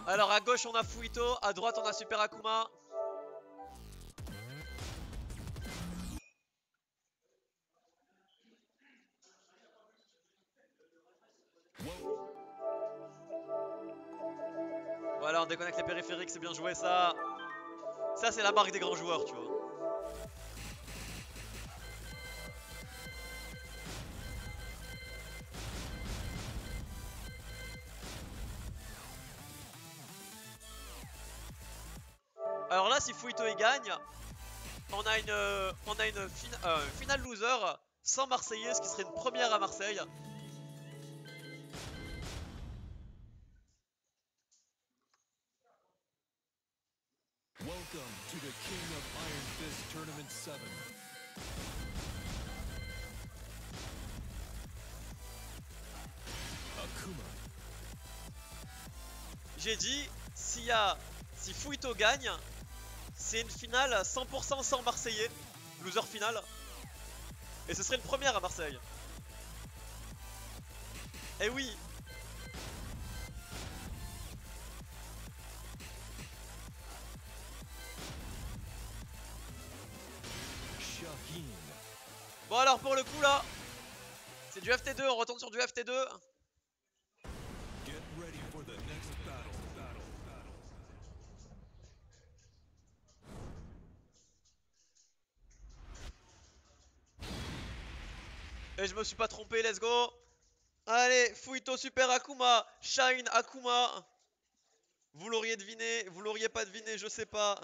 Alors à gauche on a Fouito, à droite on a Super Akuma. Voilà, on déconnecte les périphériques, c'est bien joué ça. Ça c'est la marque des grands joueurs, tu vois. Alors là, si Fouito il gagne, on a une finale loser sans Marseillais, ce qui serait une première à Marseille. Welcome to the King of Iron Fist Tournament 7. Akuma. J'ai dit, si Fouito gagne, c'est une finale 100% sans Marseillais, loser finale. Et ce serait une première à Marseille. Eh oui. Shaheen. Bon alors pour le coup là, c'est du FT2, on retourne sur du FT2. Get ready for the next battle. Et je me suis pas trompé, let's go. Allez, Fouito Super Akuma, Shine Akuma. Vous l'auriez deviné, vous l'auriez pas deviné, je sais pas.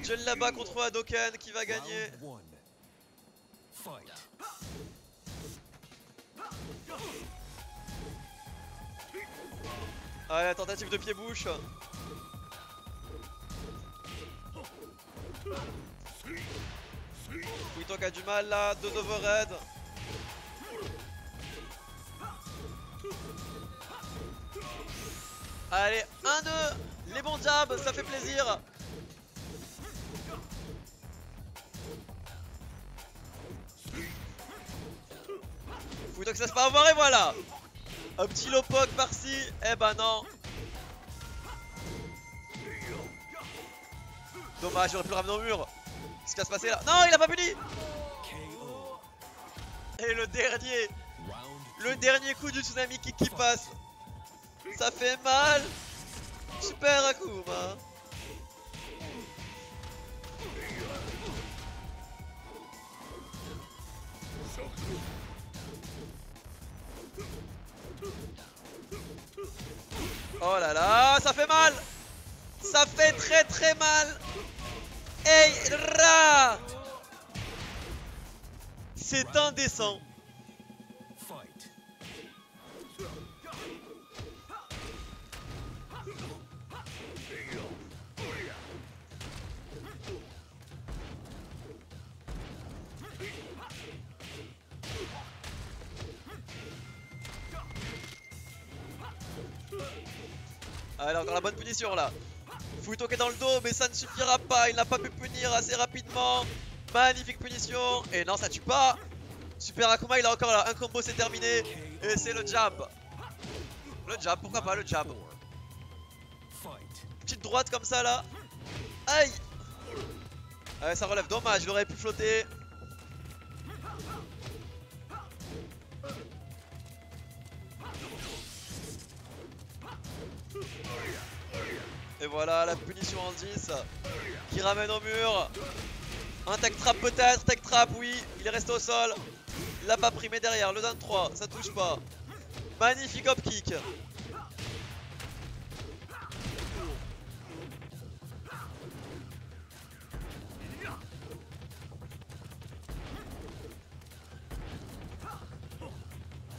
Jellaba contre Hadoken, qui va gagner? Round 1. Fight. Allez, la tentative de pied-bouche. Fouito qui a du mal là, 2 overhead. Allez, 1-2. Les bons jabs, ça fait plaisir. Fouito qui ça se fait avoir et voilà. Un petit low poke par-ci. Eh ben non. Dommage, j'aurais pu le ramener au mur. Qu'est-ce qui va se passer là? Non, il a pas puni. KO. Et le Round dernier coup du tsunami kick qui passe. Ça fait mal. Super Akuma. Oh là là, ça fait mal. Ça fait très très mal. Hey ra. C'est indécent. fight. Allez, encore la bonne punition là. Fouito qui est dans le dos, mais ça ne suffira pas. Il n'a pas pu punir assez rapidement. Magnifique punition. Et non, ça tue pas. Super Akuma, il a encore là. Un combo, c'est terminé. Et c'est le jab. Le jab, pourquoi pas le jab. Fight. Petite droite comme ça là. Aïe. Ouais, ça relève, dommage, il aurait pu flotter. Et voilà la punition en 10 qui ramène au mur. Un tech trap peut-être, tech trap oui, il est resté au sol. Il l'a pas pris mais derrière, le down 3, ça touche pas. Magnifique hop kick.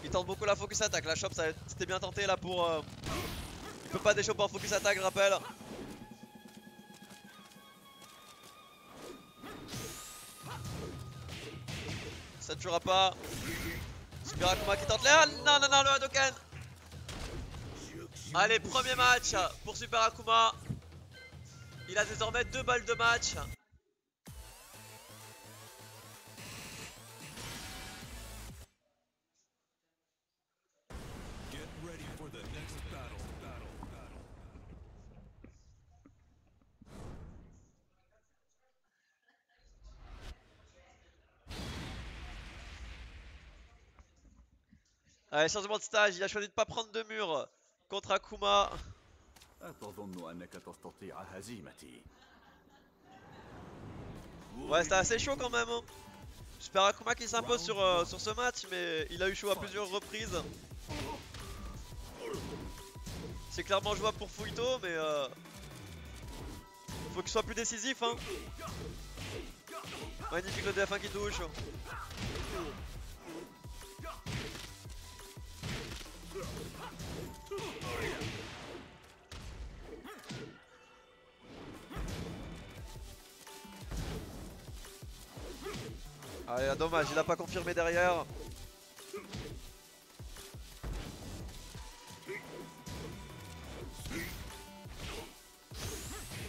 Il tente beaucoup la focus attack, la shop c'était bien tenté là pour... Il peut pas déchoper en focus attack, je rappelle. Ça ne tuera pas. Super Akuma qui tente là. Non, non, non, le Hadoken. Allez, premier match pour Super Akuma. Il a désormais 2 balles de match. Allez, changement de stage, il a choisi de pas prendre de mur contre Akuma. أتظن أنك تستطيع هزيمتي؟ Ouais, c'était assez chaud quand même. Hein. Super Akuma qui s'impose sur ce match, mais il a eu chaud à plusieurs reprises. C'est clairement jouable pour Fuyito, mais faut qu'il soit plus décisif. Hein. Magnifique le DF1 qui touche. Allez, là, dommage, il a pas confirmé derrière.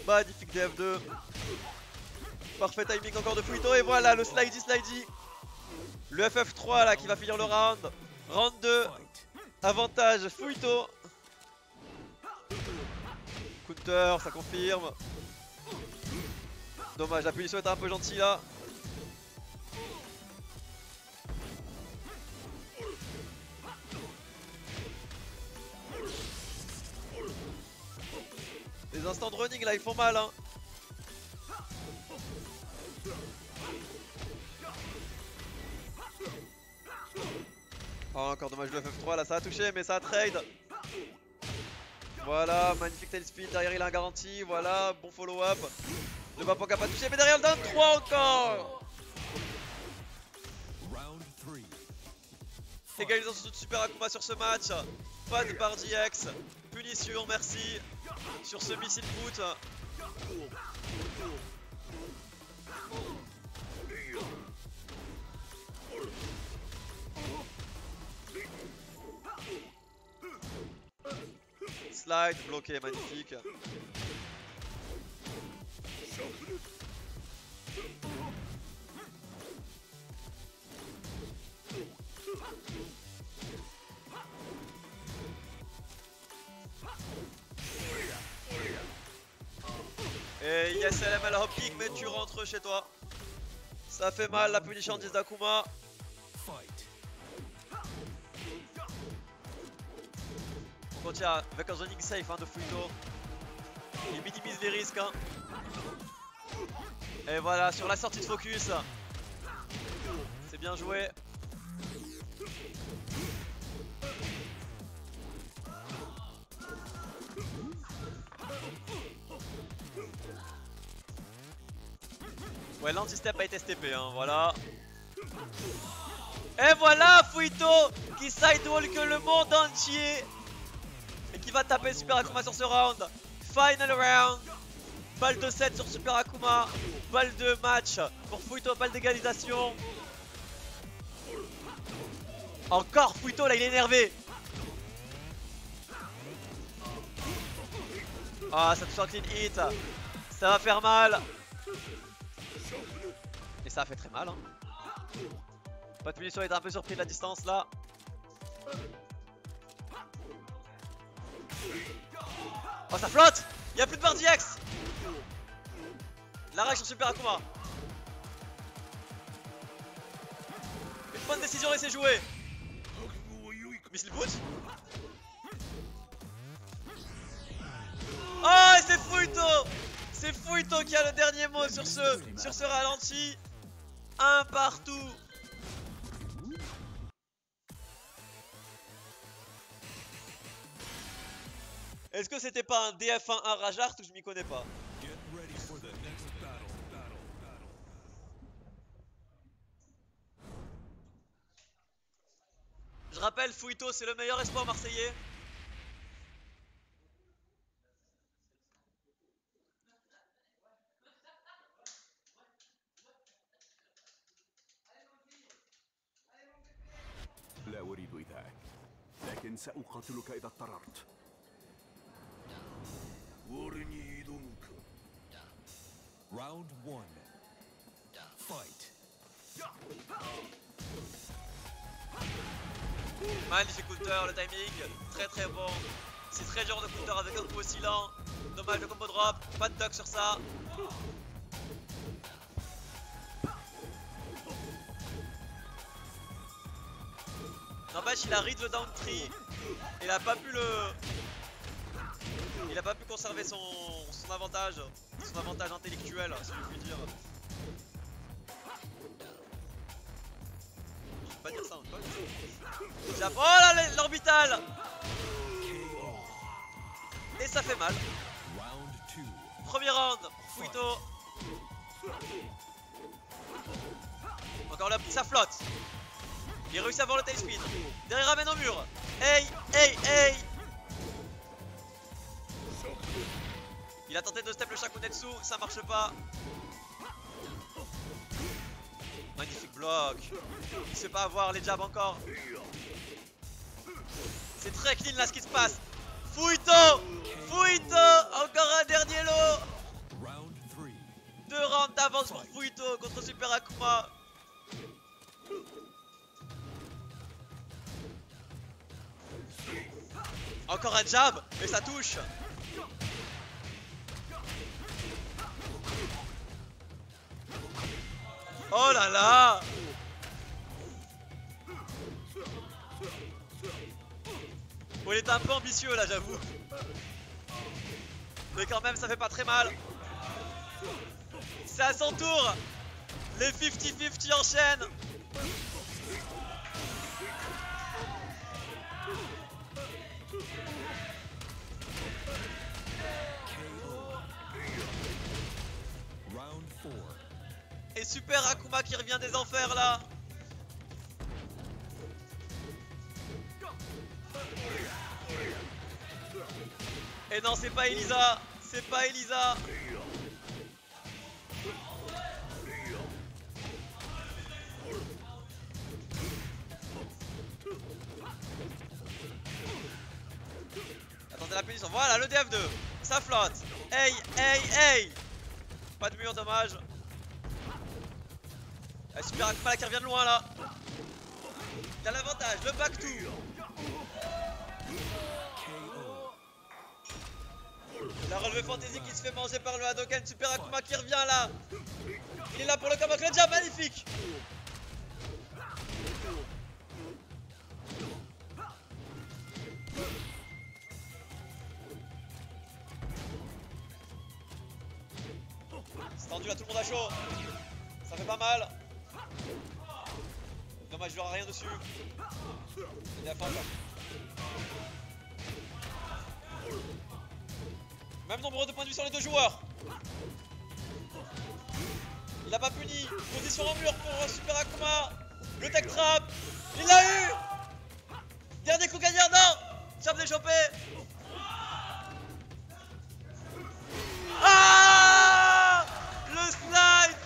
Magnifique DF2. Parfait timing encore de Fuyito. Et voilà le slidey. Le FF3 là qui va finir le round. Round 2. Avantage Fuyito. Counter, ça confirme. Dommage, la punition était un peu gentille là. Les instants de running là ils font mal hein. Oh, encore dommage le FF3 là ça a touché mais ça a trade. Voilà, magnifique tailspin, derrière il a un garantie, voilà, bon follow up. Le Bapoka pas touché mais derrière le down 3 encore. Égalisation de Super Akuma sur ce match. Pas de par GX. Punition, merci. Sur ce missile foot. Slide, bloqué, magnifique. Et yes LML hop kick mais tu rentres chez toi. Ça fait mal la punition d'Akuma. On continue avec un zoning safe hein, de Fuyito. Il minimise les risques hein. Et voilà sur la sortie de focus. C'est bien joué. Ouais, l'anti-step a été STP, hein, voilà. Et voilà Fuyito qui sidewalk le monde entier et qui va taper Super Akuma sur ce round. Final round. Balle de 7 sur Super Akuma. Balle de match pour Fuyito, balle d'égalisation. Encore Fuyito, là il est énervé. Ah, ça touche un clean hit. Ça va faire mal. Et ça a fait très mal hein. Pas de punition, il était un peu surpris de la distance là. Oh ça flotte. Il n'y a plus de barre d'IX. La rage sur Super Akuma. Une bonne décision laissée jouer. Missile boot. Oh et c'est Fuyito. C'est Fuyito qui a le dernier mot sur ce ralenti. Un partout. Est-ce que c'était pas un DF1 1 Rajart ou je m'y connais pas? Je rappelle, Fuyito c'est le meilleur espoir marseillais. لا أريد إيذائك، لكن سأقاتلك إذا اضطررت. Round 1. Fight. Magnifique counter, le timing, très très bon. C'est très dur de counter avec un coup oscillant. Dommage le combo drop, pas de duck sur ça. N'empêche, il a read le down 3. Il a pas pu Il a pas pu conserver son avantage intellectuel, si je puis dire. Je peux pas dire ça encore. Oh là, l'orbital! Et ça fait mal. Premier round, Fouito. Encore là, ça flotte. Il réussit à avoir le tailspin. Derrière, ramène au mur. Hey, hey, hey. Il a tenté de step le Shakunetsu, ça marche pas. Magnifique bloc. Il se fait pas avoir les jabs encore. C'est très clean là ce qui se passe. Fouito, encore un dernier lot. 2 rounds d'avance pour Fouito contre Super Akuma. Encore un jab, et ça touche. Oh là là. Bon, il était un peu ambitieux là, j'avoue. Mais quand même, ça fait pas très mal. C'est à son tour. Les 50-50 enchaînent. Et Super Akuma qui revient des enfers là. Et non, c'est pas Elisa. C'est pas Elisa. Attendez la punition. Voilà le DF2. Ça flotte. Hey, hey, hey. Pas de mur, dommage. Super Akuma qui revient de loin là. Il a l'avantage, le back to. La relevé fantasy qui se fait manger par le Hadoken. Super Akuma qui revient là. Il est là pour le comeback, le jab magnifique. C'est tendu là, tout le monde a chaud. Ça fait pas mal. Dommage, il n'y aura rien dessus. Il est à fond. Même nombre de points de vue sur les deux joueurs. Il n'a pas puni. Position en mur pour Super Akuma. Le tech trap. Il l'a eu. Dernier coup gagnant. Non. Jab déchopé. Ah, le slide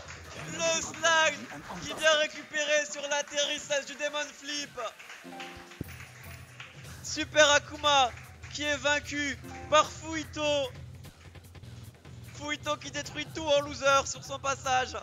qui vient récupérer sur l'atterrissage du Demon Flip. Super Akuma qui est vaincu par Fouito. Fouito qui détruit tout en loser sur son passage.